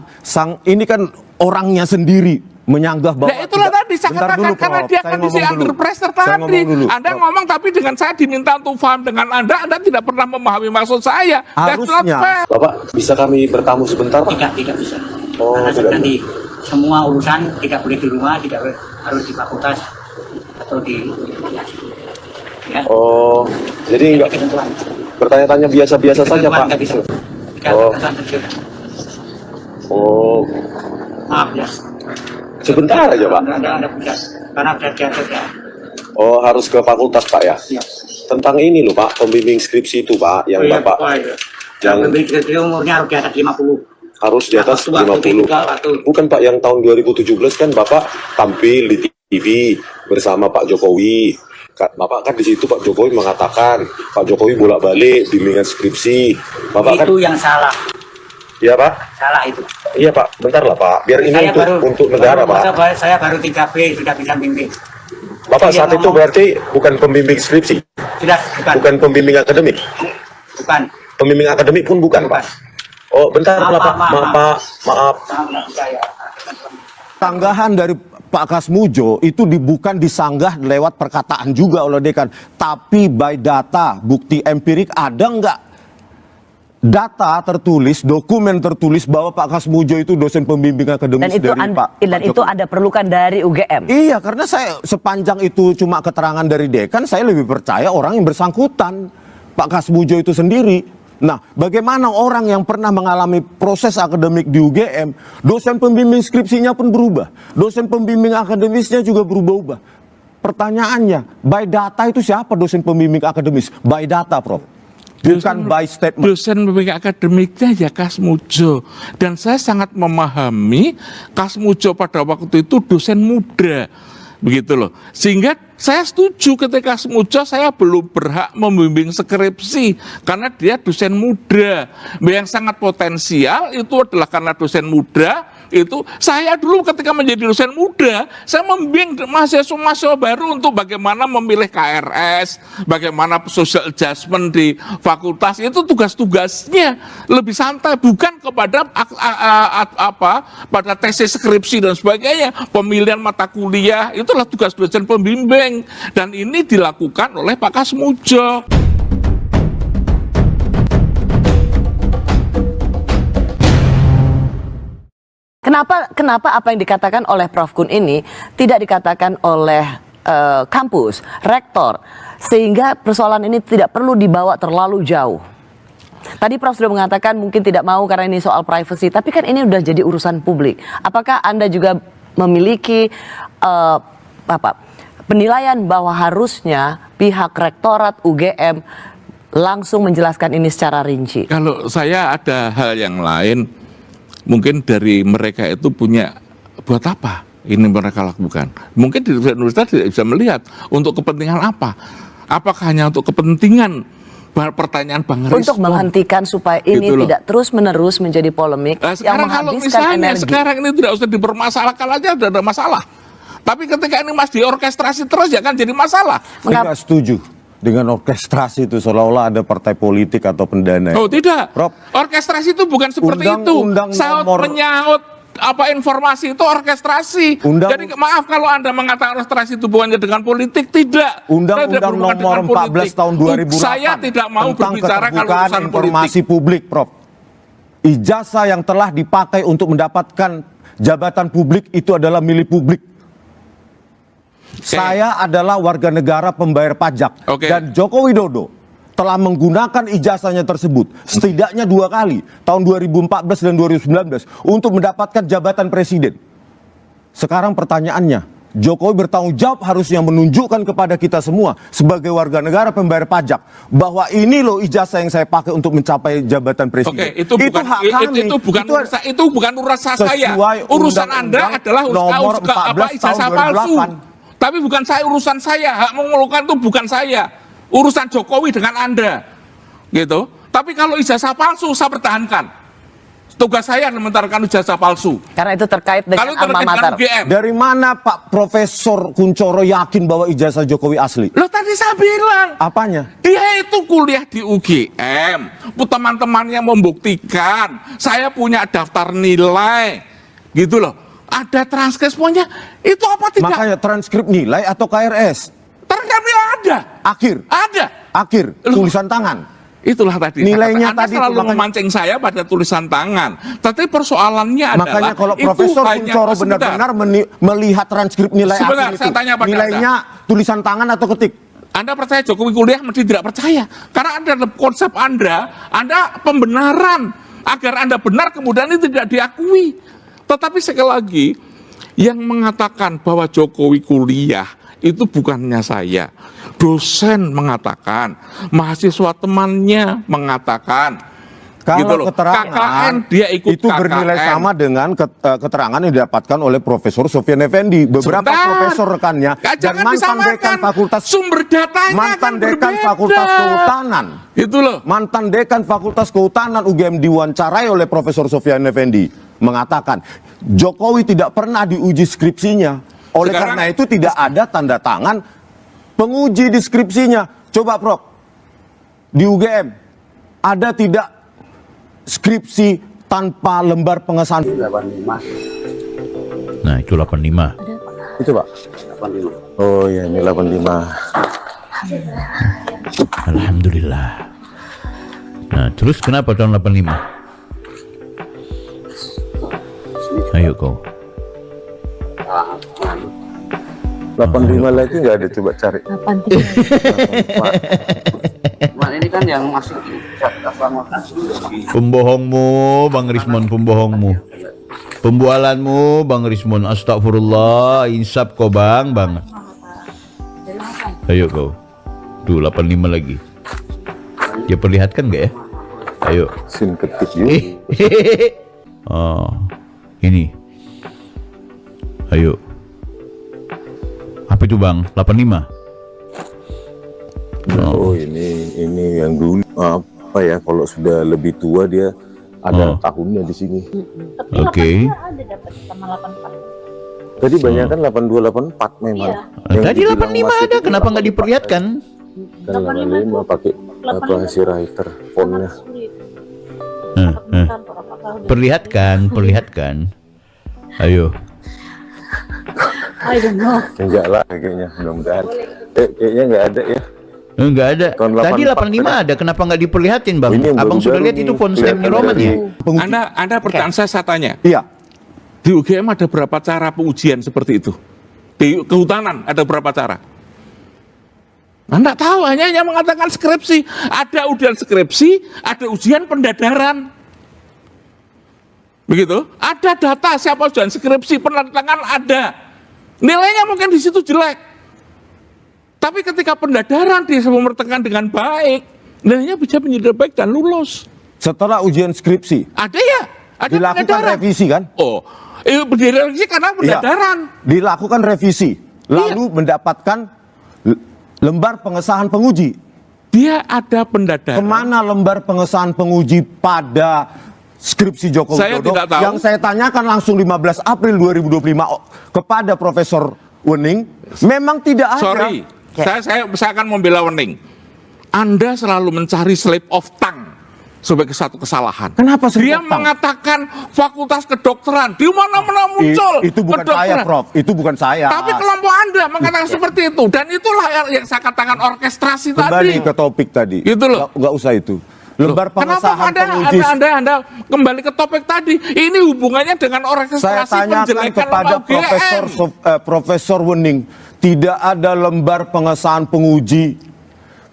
ini kan orangnya sendiri menyanggah bahwa Nah itulah tadi saya Bentar katakan dulu, karena Prof. dia Saya kondisi ngomong under dulu. pressure Saya tadi. ngomong dulu, Anda Prof. ngomong tapi dengan saya diminta untuk paham dengan Anda tidak pernah memahami maksud saya. That's not Harusnya. fair. Bapak, bisa kami bertamu sebentar, Pak? Tidak bisa. Oh, Karena tidak. nanti semua urusan tidak boleh di rumah, tidak boleh, harus di fakultas atau di ya. Oh, jadi enggak Ketentuan. bertanya-tanya biasa-biasa saja, Ketentuan Pak? nggak bisa. Tidak Oh. ketentuan terjadi. Oh, Maaf ya. sebentar aja, Pak. Anda bisa. Karena sudah diatur ya. Oh, harus ke fakultas, Pak, ya? Iya. Tentang ini loh, Pak, pembimbing skripsi itu, Pak, yang Oh, iya, Bapak Pak, iya. yang Yang umurnya harus di atas 50. harus di atas Waktu 50. juga, waktu. Bukan, Pak, yang tahun 2017 kan Bapak tampil di TV bersama Pak Jokowi. Bapak kan di situ Pak Jokowi mengatakan Pak Jokowi bolak-balik bimbingan skripsi. Bapak kan Itu yang salah. Iya, Pak. Salah itu. Iya, Pak. Bentar lah, Pak. Biar ini untuk negara, Pak. Saya baru 3B sudah bisa bimbing. Bapak Dia saat itu ngomong- berarti bukan pembimbing skripsi, Sudah bukan pembimbing akademik. Bukan. Pembimbing akademik pun bukan, Pak. Oh, bentar lah, Pak. Maaf. Nggak percaya. Sanggahan dari Pak Kasmujo itu bukan disanggah lewat perkataan juga oleh dekan, tapi by data, bukti empirik ada nggak data tertulis, dokumen tertulis bahwa Pak Kasmujo itu dosen pembimbing akademis Dan itu, dari Pak itu Jokowi. Anda perlukan dari UGM. Iya, karena saya sepanjang itu cuma keterangan dari dekan, saya lebih percaya orang yang bersangkutan, Pak Kasmujo itu sendiri. Nah, bagaimana orang yang pernah mengalami proses akademik di UGM, dosen pembimbing skripsinya pun berubah, dosen pembimbing akademisnya juga berubah-ubah. Pertanyaannya, by data itu siapa dosen pembimbing akademis? By data, Prof. Bukan by statement. Dosen pembimbing akademiknya ya Kasmujo. Dan saya sangat memahami Kasmujo pada waktu itu dosen muda. Begitu loh. Sehingga saya setuju ketika Kasmujo saya belum berhak membimbing skripsi. Karena dia dosen muda. Yang sangat potensial itu adalah karena dosen muda. Itu saya dulu ketika menjadi dosen muda, saya membimbing mahasiswa-mahasiswa baru untuk bagaimana memilih KRS, bagaimana social adjustment di fakultas, itu tugas-tugasnya lebih santai, bukan kepada pada tesis skripsi dan sebagainya. Pemilihan mata kuliah itulah tugas dosen pembimbing, dan ini dilakukan oleh Pak Kasmujo. Kenapa apa yang dikatakan oleh Prof. Kun ini tidak dikatakan oleh kampus, rektor, sehingga persoalan ini tidak perlu dibawa terlalu jauh. Tadi Prof sudah mengatakan mungkin tidak mau karena ini soal privacy, tapi kan ini udah jadi urusan publik. Apakah Anda juga memiliki penilaian bahwa harusnya pihak rektorat UGM langsung menjelaskan ini secara rinci? Kalau saya ada hal yang lain, mungkin dari mereka itu punya buat apa ini mereka lakukan. Mungkin di universitas tidak bisa melihat untuk kepentingan apa. Apakah hanya untuk kepentingan pertanyaan Bang Rismon? Untuk menghentikan supaya ini Gitu loh. tidak terus-menerus menjadi polemik yang Sekarang kalau menghabiskan misalnya energi. sekarang ini tidak usah dipermasalahkan aja, tidak ada masalah. Tapi ketika ini masih diorkestrasi terus ya kan jadi masalah. Saya nggak setuju dengan orkestrasi itu seolah-olah ada partai politik atau pendana. Oh tidak, Prof. orkestrasi itu bukan seperti Undang-undang itu. Saut nomor- menyaut informasi itu orkestrasi. Jadi maaf kalau Anda mengatakan orkestrasi itu bukannya dengan politik, tidak. Saya tidak Undang-Undang berhubungan nomor dengan politik. 14 tahun 2008 Saya tidak mau tentang berbicara kalau keterbukaan urusan informasi politik. publik, Prof. Ijazah yang telah dipakai untuk mendapatkan jabatan publik itu adalah milik publik. Saya adalah warga negara pembayar pajak Oke. dan Joko Widodo telah menggunakan ijazahnya tersebut setidaknya 2 kali, tahun 2014 dan 2019, untuk mendapatkan jabatan presiden. Sekarang pertanyaannya, Jokowi bertanggung jawab harusnya menunjukkan kepada kita semua sebagai warga negara pembayar pajak bahwa ini loh ijazah yang saya pakai untuk mencapai jabatan presiden. Oke, itu bukan hak kami. itu bukan urusan saya. Sesuai Urusan Anda Undang-Undang adalah nomor 14 ijazah tahun palsu. 2008. Tapi bukan saya, urusan saya. Hak mengeluhkan itu bukan saya. Urusan Jokowi dengan Anda. Gitu. Tapi kalau ijazah palsu saya pertahankan. Tugas saya mementarkan ijazah palsu. Karena itu terkait dengan Kalau alma terkait dengan mater. UGM. Dari mana Pak Profesor Kunchoro yakin bahwa ijazah Jokowi asli? Loh tadi saya bilang. Apanya? Dia itu kuliah di UGM. Teman-temannya membuktikan. Saya punya daftar nilai. Gitu loh. Ada transkripsinya. Itu apa tidak? Makanya transkrip nilai atau KRS? Transkrip nilai ada. Akhir. Ada. Akhir. Loh. Tulisan tangan. Itulah tadi. Nilainya Anda tadi selalu makanya, memancing saya pada tulisan tangan. Tapi persoalannya adalah makanya kalau itu Profesor hanya- Kunchoro benar-benar melihat transkrip nilai Sebentar, akhir saya itu, tanya pada nilainya tulisan tangan atau ketik? Anda percaya Jokowi kuliah, mesti tidak percaya. Karena Anda dalam konsep Anda pembenaran. Agar Anda benar kemudian itu tidak diakui. Tetapi sekali lagi, yang mengatakan bahwa Jokowi kuliah, itu bukannya saya. Dosen mengatakan, mahasiswa temannya mengatakan. Kalau Gitu loh. keterangan KKN dia ikut itu bernilai KKN. sama dengan keterangan yang didapatkan oleh Profesor Sofyan Effendi, beberapa Sebentar. profesor rekannya dan Jangan mantan disamakan. dekan fakultas Sumber datanya mantan kan dekan berbeda. Fakultas Kehutanan. Gitu loh. Mantan dekan Fakultas Kehutanan UGM diwawancarai oleh Profesor Sofyan Effendi mengatakan Jokowi tidak pernah diuji skripsinya. Oleh Sekarang- karena itu tidak ada tanda tangan penguji di skripsinya. Coba Prof, di UGM ada tidak skripsi tanpa lembar pengesahan? 85. Nah, itu 85. Itu Pak? 85. Oh iya, ini 85. Alhamdulillah. Nah, terus kenapa tahun 85? Ayo kau. 85 lagi nggak ada, coba cari. 83. Cuman ini kan yang masih selama Pembohongmu, Bang Rismon, pembohongmu. Pembualanmu, Bang Rismon. Astagfirullah, insaf kau Bang. Ayo kau. Tuh 85 lagi. Dia perlihatkan nggak ya? Ayo. Sin ketik yuk. Oh, ini. Ayo. Apa itu Bang? 85. Oh ini yang dulu apa ya, kalau sudah lebih tua dia ada tahunnya di sini. Oke. Ada dapat sama 84. Tadi banyak kan 82 84 memang. Yang Tadi dibilang 85 Mas ada, itu kenapa nggak diperlihatkan? Kan 85 pakai apa si writer fontnya. Perlihatkan. Ayo. I don't know. Enggak lah kayaknya, mudah-mudahan. Kayaknya nggak ada ya. Enggak ada. Tahun Tadi 85 85 ada, kenapa nggak diperlihatin Bang? Ini yang Abang sudah baru-baru lihat itu nih, font stem-nya kelihatan Roman dari ya? penguji. Anda pertanyaan saya tanya. Iya. Di UGM ada berapa cara pengujian seperti itu? Di kehutanan ada berapa cara? Anda tahu, hanya mengatakan skripsi. Ada ujian skripsi, ada ujian pendadaran. Begitu? Ada data siapa ujian skripsi, pendatangan ada. Nilainya mungkin di situ jelek. Tapi ketika pendadaran dia memertekan dengan baik, nilainya bisa menjadi baik dan lulus. Setelah ujian skripsi Ada ya? Ada dilakukan pendadaran. revisi kan? Oh, direvisi karena pendadaran. Iya, dilakukan revisi, lalu mendapatkan lembar pengesahan penguji. Dia ada pendadaran. Kemana lembar pengesahan penguji pada skripsi Joko Saya Widodo? tidak tahu. Yang saya tanyakan langsung 15 April 2025 kepada Profesor Wening, memang tidak ada. Sorry, saya akan membela Wening. Anda selalu mencari slip of tongue sebagai satu kesalahan. Kenapa slip Dia of tongue? mengatakan fakultas kedokteran, di mana-mana muncul Itu bukan saya, kedokteran. Prof. Itu bukan saya. Tapi kelompok Anda mengatakan seperti itu, dan itulah yang saya katakan orkestrasi Kembali tadi. ke topik tadi. Gitu loh. Nggak usah itu. Lembar Kenapa pengesahan anda, penguji. anda kembali ke topik tadi? Ini hubungannya dengan Saya orkestrasi tanyakan penjelekan kepada lembaga UGM. Profesor Wening, tidak ada lembar pengesahan penguji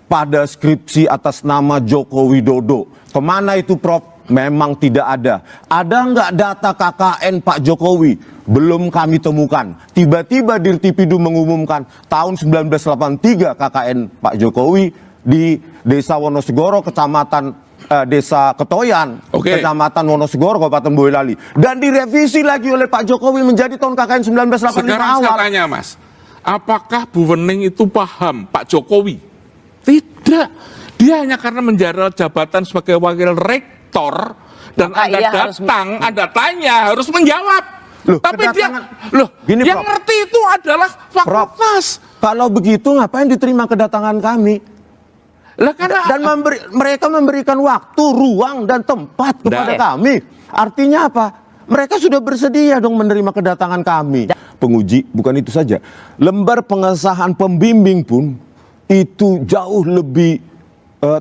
pada skripsi atas nama Joko Widodo. Kemana itu, Prof? Memang tidak ada. Ada nggak data KKN Pak Jokowi? Belum kami temukan. Tiba-tiba Dirtipidu mengumumkan tahun 1983 KKN Pak Jokowi di Desa Wonosegoro, Kecamatan Desa Ketoyan, Kecamatan Wonosegoro, Kabupaten Boyolali. Dan direvisi lagi oleh Pak Jokowi menjadi tahun KKN 1985 Sekarang awal. saya tanya, Mas, apakah Bu Wening itu paham Pak Jokowi? Tidak. Dia hanya karena menjabat jabatan sebagai wakil rektor dan Maka Anda ia harus datang, Anda tanya, harus menjawab. Loh, Tapi dia, Gini, yang Prof. ngerti itu adalah fakultas. Kalau begitu ngapain diterima kedatangan kami? Lah karena Dan mereka memberikan waktu, ruang, dan tempat kepada kami. Artinya apa? Mereka sudah bersedia dong menerima kedatangan kami. Penguji, bukan itu saja. Lembar pengesahan pembimbing pun itu jauh lebih,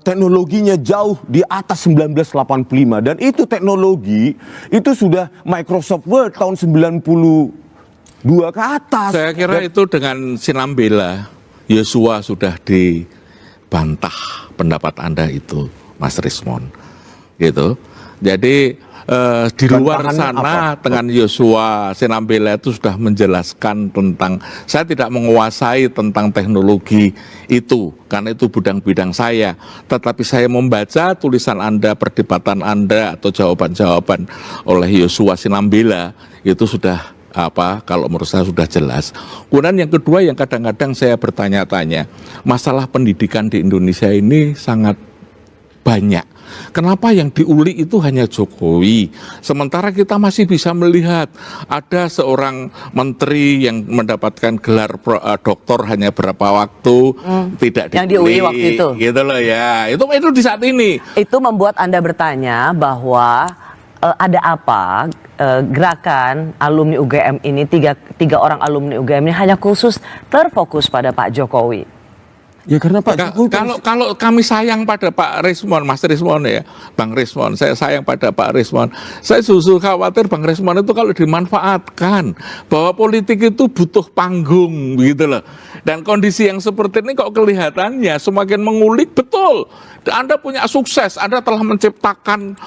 teknologinya jauh di atas 1985. Dan itu teknologi, itu sudah Microsoft Word tahun 92 ke atas. saya kira itu dengan sinambela Yosua sudah dibantah pendapat Anda itu, Mas Rismon, gitu. Jadi di luar sana dengan Yosua Sinambela itu sudah menjelaskan tentang, saya tidak menguasai tentang teknologi itu karena itu bidang saya, tetapi saya membaca tulisan Anda, perdebatan Anda atau jawaban-jawaban oleh Yosua Sinambela itu sudah kalau menurut saya sudah jelas. Kemudian yang kedua yang kadang-kadang saya bertanya-tanya, masalah pendidikan di Indonesia ini sangat banyak. Kenapa yang diulik itu hanya Jokowi? Sementara kita masih bisa melihat ada seorang menteri yang mendapatkan gelar doktor hanya berapa waktu, tidak diulik. Yang diulik waktu itu. Gitu loh ya. Itu di saat ini. Itu membuat Anda bertanya bahwa ada apa gerakan alumni UGM ini, tiga orang alumni UGM ini hanya khusus terfokus pada Pak Jokowi. Ya karena Pak Jokowi kalau kami sayang pada Pak Rismon, Mas Rismon ya, Bang Rismon, saya sayang pada Pak Rismon. Saya justru khawatir Bang Rismon itu kalau dimanfaatkan, bahwa politik itu butuh panggung, begitu loh. Dan kondisi yang seperti ini kok kelihatannya semakin mengulik, betul. Anda punya sukses, Anda telah menciptakan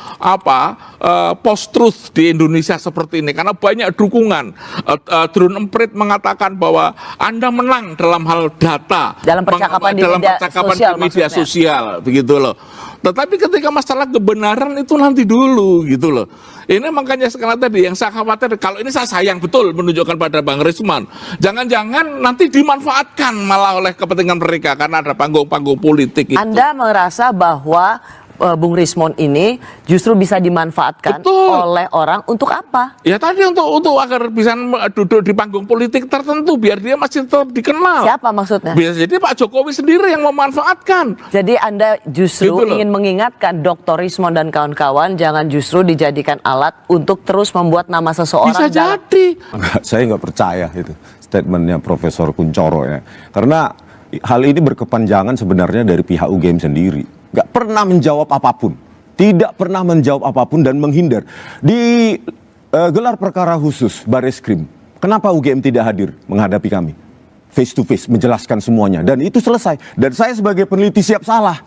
post-truth di Indonesia seperti ini karena banyak dukungan. Drone Emprit mengatakan bahwa Anda menang dalam hal data. Dalam percakapan di media sosial, begitu loh. Tetapi ketika masalah kebenaran itu nanti dulu, gitu loh. Ini makanya sekarang tadi yang saya khawatir, kalau ini saya sayang betul menunjukkan pada Bang Risman. Jangan-jangan nanti dimanfaatkan malah oleh kepentingan mereka karena ada panggung-panggung politik itu. Anda merasa bahwa Bung Rismon ini justru bisa dimanfaatkan oleh orang untuk apa? Ya tadi untuk agar bisa duduk di panggung politik tertentu biar dia masih tetap dikenal. Siapa maksudnya? Bisa jadi Pak Jokowi sendiri yang memanfaatkan. Jadi Anda justru ingin mengingatkan Dr. Rismon dan kawan-kawan jangan justru dijadikan alat untuk terus membuat nama seseorang. Bisa jadi. Saya nggak percaya itu statementnya Profesor Kuncoro ya. Karena hal ini berkepanjangan sebenarnya dari pihak UGM sendiri. Nggak pernah menjawab apapun, tidak pernah menjawab apapun dan menghindar. Di gelar perkara khusus Bareskrim, kenapa UGM tidak hadir menghadapi kami? Face to face, menjelaskan semuanya. Dan itu selesai. Dan saya sebagai peneliti siap salah,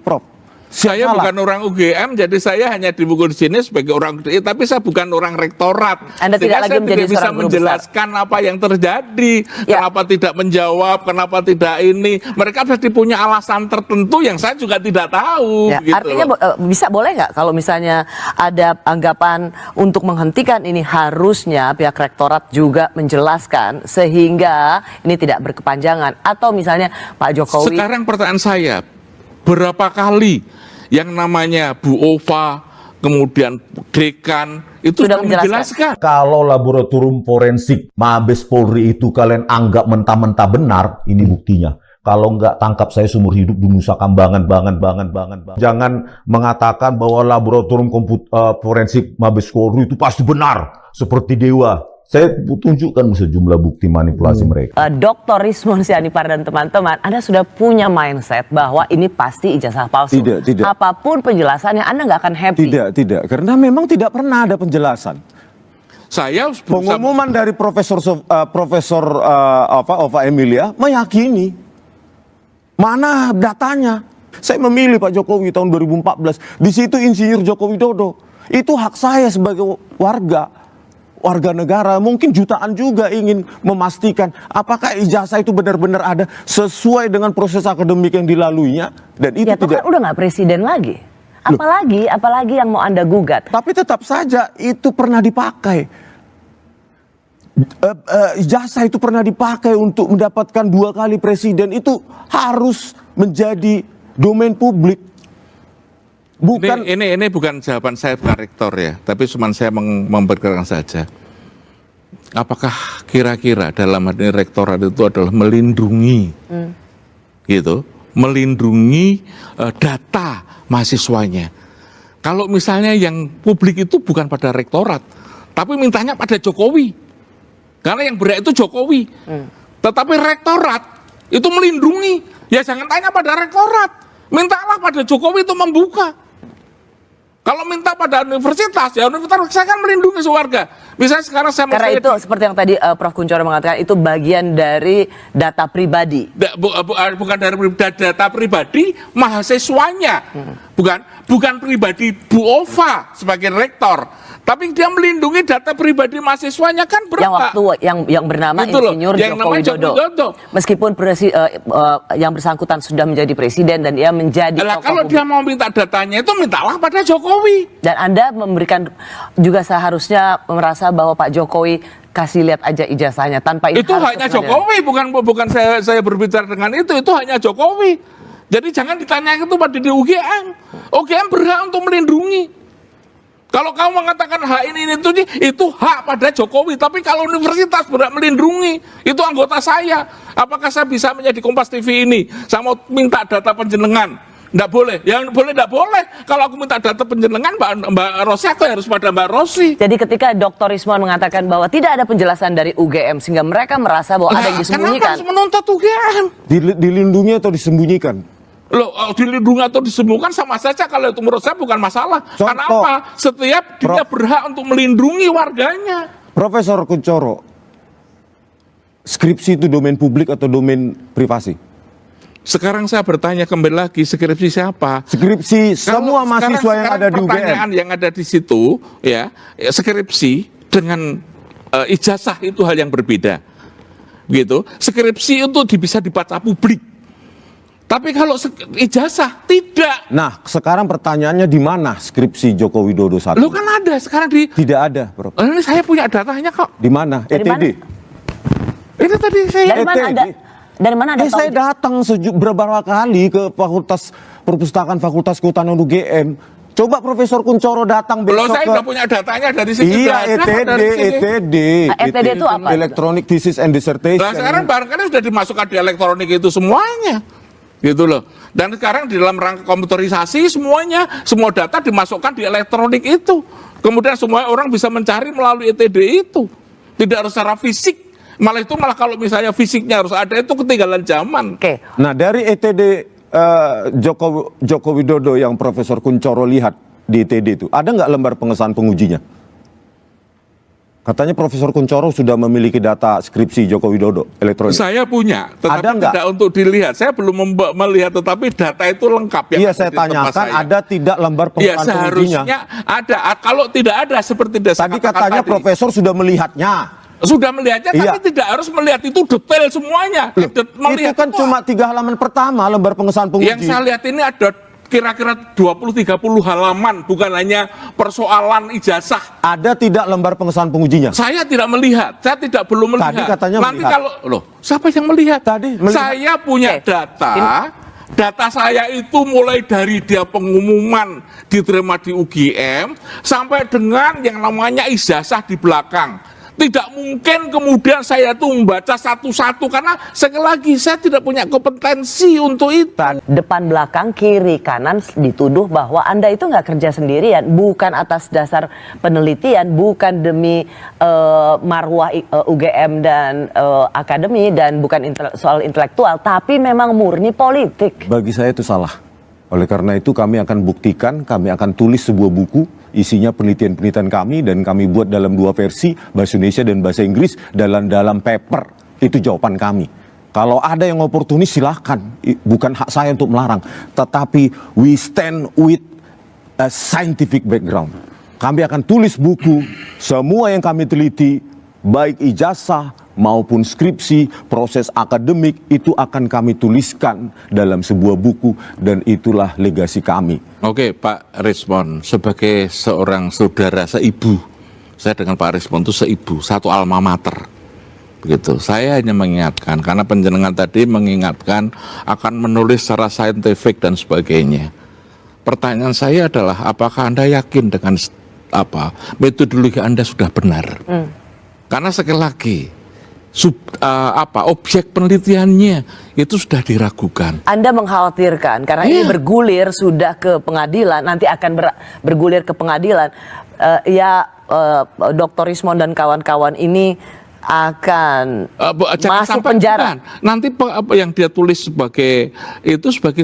Prof. Saya bukan orang UGM, jadi saya hanya dipukul di sini sebagai orang UGM, tapi saya bukan orang rektorat. Anda tidak lagi menjadi bisa seorang guru menjelaskan apa yang terjadi, kenapa tidak menjawab, kenapa tidak ini. Mereka pasti punya alasan tertentu yang saya juga tidak tahu. Ya, gitu artinya boleh nggak kalau misalnya ada anggapan untuk menghentikan ini, harusnya pihak rektorat juga menjelaskan sehingga ini tidak berkepanjangan, atau misalnya Pak Jokowi. Sekarang pertanyaan saya, berapa kali yang namanya Bu Ova, kemudian Dekan, itu sudah menjelaskan. Kalau laboratorium forensik Mabes Polri itu kalian anggap mentah-mentah benar, ini buktinya. Kalau nggak tangkap saya seumur hidup di Nusa Kambangan, Jangan mengatakan bahwa laboratorium forensik Mabes Polri itu pasti benar, seperti dewa. Saya tunjukkan sejumlah bukti manipulasi mereka. Dr. Rismon Sianipar dan teman-teman, Anda sudah punya mindset bahwa ini pasti ijazah palsu. Tidak. Apapun penjelasannya, Anda nggak akan happy. Tidak. Karena memang tidak pernah ada penjelasan. Saya pengumuman dari Profesor Ova Emilia meyakini Mana datanya? Saya memilih Pak Jokowi tahun 2014. Di situ Insinyur Joko Widodo. Itu hak saya sebagai warga negara. Mungkin jutaan juga ingin memastikan apakah ijazah itu benar-benar ada sesuai dengan proses akademik yang dilaluinya. Dan itu ya, tidak. Kan udah nggak presiden lagi. Apalagi yang mau Anda gugat. Tapi tetap saja itu pernah dipakai. Ijazah itu pernah dipakai untuk mendapatkan 2 kali presiden. Itu harus menjadi domain publik. Bukan ini bukan jawaban saya, bukan rektor ya, tapi cuma saya memperkirakan saja. Apakah kira-kira dalam hal ini rektorat itu adalah melindungi, gitu, melindungi data mahasiswanya? Kalau misalnya yang publik itu bukan pada rektorat, tapi mintanya pada Jokowi, karena yang berhak itu Jokowi. Tetapi rektorat itu melindungi, ya jangan tanya pada rektorat, mintalah pada Jokowi itu membuka. Kalau minta pada universitas, ya universitas saya kan melindungi warga. Misalnya sekarang saya karena itu seperti yang tadi Prof. Kuncoro mengatakan, itu bagian dari data pribadi. Bukan dari data pribadi mahasiswanya, bukan pribadi Bu Ova sebagai rektor. Tapi dia melindungi data pribadi mahasiswanya kan berapa? Yang bernama gitu Insinyur Joko Widodo. Meskipun yang bersangkutan sudah menjadi presiden dan dia menjadi kalau dia mau minta datanya itu mintalah pada Jokowi. Dan Anda memberikan juga seharusnya merasa bahwa Pak Jokowi kasih lihat aja ijazahnya tanpa itu hanya Jokowi, bukan saya berbicara dengan itu hanya Jokowi. Jadi jangan ditanya itu pada di UGM. UGM berhak untuk melindungi. Kalau kamu mengatakan hak ini itu hak pada Jokowi, tapi kalau universitas berhak melindungi, itu anggota saya. Apakah saya bisa menjadi Kompas TV ini? Saya mau minta data penjenengan. Nggak boleh, yang boleh nggak boleh. Kalau aku minta data penjenengan Mbak Rosi, aku harus pada Mbak Rosi. Jadi ketika Dr. Rismon mengatakan bahwa tidak ada penjelasan dari UGM sehingga mereka merasa bahwa ada yang disembunyikan. Kenapa harus menuntut UGM? Dilindungi atau disembunyikan? Loh, dilindungi atau disembunyikan sama saja, kalau itu menurut saya bukan masalah. Karena apa? Setiap dia berhak untuk melindungi warganya. Profesor Kuncoro, skripsi itu domain publik atau domain privasi? Sekarang saya bertanya kembali lagi, skripsi siapa? Skripsi semua mahasiswa yang ada di UGM. Pertanyaan yang ada di situ, ya, skripsi dengan ijazah itu hal yang berbeda. Gitu. Skripsi itu bisa dibaca publik. Tapi kalau ijazah tidak. Nah, sekarang pertanyaannya di mana skripsi Joko Widodo saat Lo kan ada sekarang di. Tidak ada, Bro. Ini saya punya datanya kok. Di mana? ETD. Ini tadi saya. Dari mana ada? Saya datang beberapa kali ke Fakultas Perpustakaan Fakultas Kehutanan UGM. Coba Profesor Kuncoro datang besok. Kalau saya udah punya datanya dari sini. Iya, ETD. ETD itu apa? Electronic Thesis and Dissertation. Nah, sekarang barangkali sudah dimasukkan di elektronik itu semuanya. Gitu loh. Dan sekarang di dalam rangka komputerisasi semuanya, semua data dimasukkan di elektronik itu. Kemudian semua orang bisa mencari melalui ETD itu. Tidak harus secara fisik. Malah kalau misalnya fisiknya harus ada, itu ketinggalan zaman. Oke. Nah, dari ETD Joko Widodo yang Profesor Kuncoro lihat di ETD itu, ada nggak lembar pengesahan pengujinya? Katanya Profesor Kuncoro sudah memiliki data skripsi Joko Widodo elektronik. Saya punya, tetapi ada tidak untuk dilihat. Saya belum melihat, tetapi data itu lengkap. Iya, saya tanyakan ada tidak lembar pengesahan pengujinya? Seharusnya ada. Kalau tidak ada seperti tadi katanya tadi, Profesor sudah melihatnya. Sudah melihatnya, tapi tidak harus melihat itu detail semuanya. Itu kan cuma 3 halaman pertama lembar pengesahan penguji. Yang saya lihat ini ada kira-kira 20-30 halaman, bukan hanya persoalan ijazah. Ada tidak lembar pengesahan pengujinya? Saya tidak melihat, saya belum melihat. Tadi katanya nanti melihat. Siapa yang melihat? Melihat. Saya punya data saya itu mulai dari dia pengumuman diterima di UGM sampai dengan yang namanya ijazah di belakang. Tidak mungkin kemudian saya tuh membaca satu-satu, karena sekali lagi saya tidak punya kompetensi untuk itu. Depan, belakang, kiri, kanan dituduh bahwa Anda itu nggak kerja sendirian, bukan atas dasar penelitian, bukan demi marwah UGM dan akademi, dan bukan soal intelektual, tapi memang murni politik. Bagi saya itu salah. Oleh karena itu kami akan buktikan, kami akan tulis sebuah buku, isinya penelitian-penelitian kami, dan kami buat dalam 2 versi, bahasa Indonesia dan bahasa Inggris, dalam paper. Itu jawaban kami. Kalau ada yang oportunis silahkan, bukan hak saya untuk melarang. Tetapi we stand with a scientific background. Kami akan tulis buku, semua yang kami teliti, baik ijazah maupun skripsi, proses akademik, itu akan kami tuliskan dalam sebuah buku, dan itulah legasi kami. Oke, Pak Rismond, sebagai seorang saudara seibu, saya dengan Pak Rismond itu seibu, satu alma mater. Begitu. Saya hanya mengingatkan, karena penjenengan tadi mengingatkan akan menulis secara saintifik dan sebagainya. Pertanyaan saya adalah, apakah Anda yakin dengan metodologi Anda sudah benar? Karena sekali lagi, objek penelitiannya itu sudah diragukan. Anda mengkhawatirkan karena ini bergulir sudah ke pengadilan, nanti akan bergulir ke pengadilan. Dr. Rismond dan kawan-kawan ini akan masuk penjara. Nanti apa yang dia tulis sebagai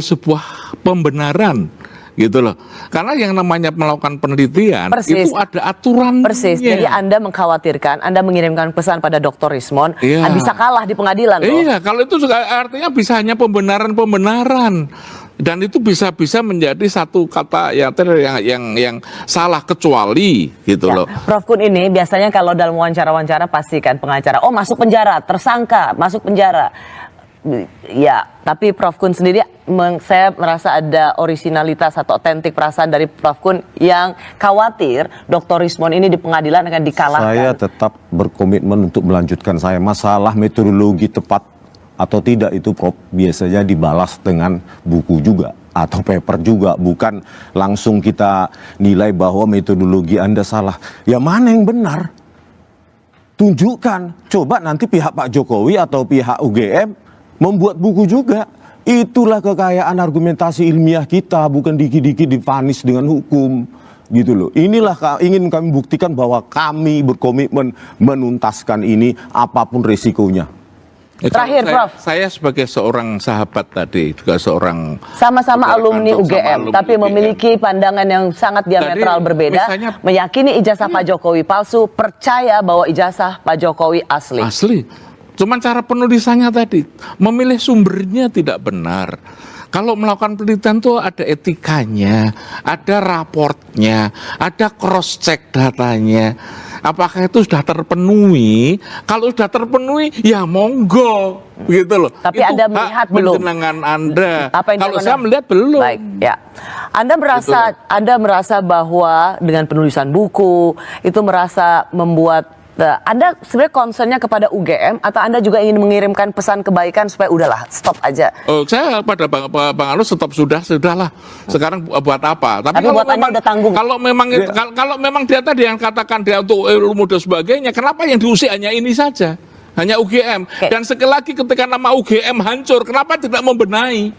sebuah pembenaran. Gitu loh. Karena yang namanya melakukan penelitian itu ada aturan. Persis. Jadi Anda mengkhawatirkan, Anda mengirimkan pesan pada Dr. Rismond, bisa kalah di pengadilan loh. Iya, kalau itu artinya bisa hanya pembenaran. Dan itu bisa menjadi satu kata yang salah, kecuali gitu loh. Prof Kun ini biasanya kalau dalam wawancara pasti kan pengacara, masuk penjara, tersangka, masuk penjara. Ya, tapi Prof Kun sendiri, saya merasa ada originalitas atau otentik perasaan dari Prof Kun yang khawatir Dr. Rismond ini di pengadilan akan dikalahkan. Saya tetap berkomitmen untuk melanjutkan saya. Masalah metodologi tepat atau tidak itu Prof biasanya dibalas dengan buku juga atau paper juga, bukan langsung kita nilai bahwa metodologi Anda salah. Ya mana yang benar? Tunjukkan. Coba nanti pihak Pak Jokowi atau pihak UGM membuat buku juga. Itulah kekayaan argumentasi ilmiah kita, bukan dikit-dikit divonis dengan hukum. Gitu loh. Inilah ingin kami buktikan bahwa kami berkomitmen menuntaskan ini apapun resikonya. Terakhir, Prof. Saya sebagai seorang sahabat tadi, juga seorang sama-sama alumni UGM, tapi memiliki pandangan yang sangat diametral berbeda. Meyakini ijazah Pak Jokowi palsu, percaya bahwa ijazah Pak Jokowi asli. Asli. Cuman cara penulisannya tadi, memilih sumbernya tidak benar. Kalau melakukan penelitian itu ada etikanya, ada raportnya, ada cross check datanya. Apakah itu sudah terpenuhi? Kalau sudah terpenuhi, ya monggo, begitu loh. Tapi itu Anda melihat belum? Penjenengan Anda. Kalau saya melihat belum. Baik, ya. Anda merasa bahwa dengan penulisan buku itu merasa membuat Anda sebenarnya concernnya kepada UGM atau Anda juga ingin mengirimkan pesan kebaikan supaya udahlah stop aja? Saya pada Bang Anus stop sudahlah. Sekarang buat apa? Tapi kalau buat memang Anda udah tanggung. Kalau memang dia tadi yang katakan dia untuk ilmu dan sebagainya, kenapa yang diusik hanya ini saja? Hanya UGM. Dan sekali lagi ketika nama UGM hancur, kenapa tidak membenahi?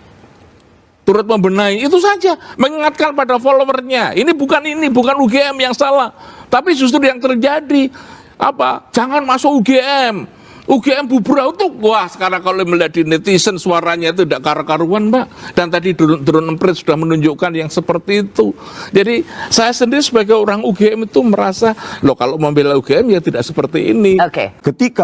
Turut membenahi, itu saja. Mengingatkan pada followernya, ini bukan UGM yang salah, tapi justru yang terjadi jangan masuk UGM bubrau tuh. Wah, sekarang kalau melihat di netizen suaranya itu tidak karu-karuan, Mbak. Dan tadi drone emprit sudah menunjukkan yang seperti itu. Jadi saya sendiri sebagai orang UGM itu merasa, kalau membela UGM ya tidak seperti ini. Ketika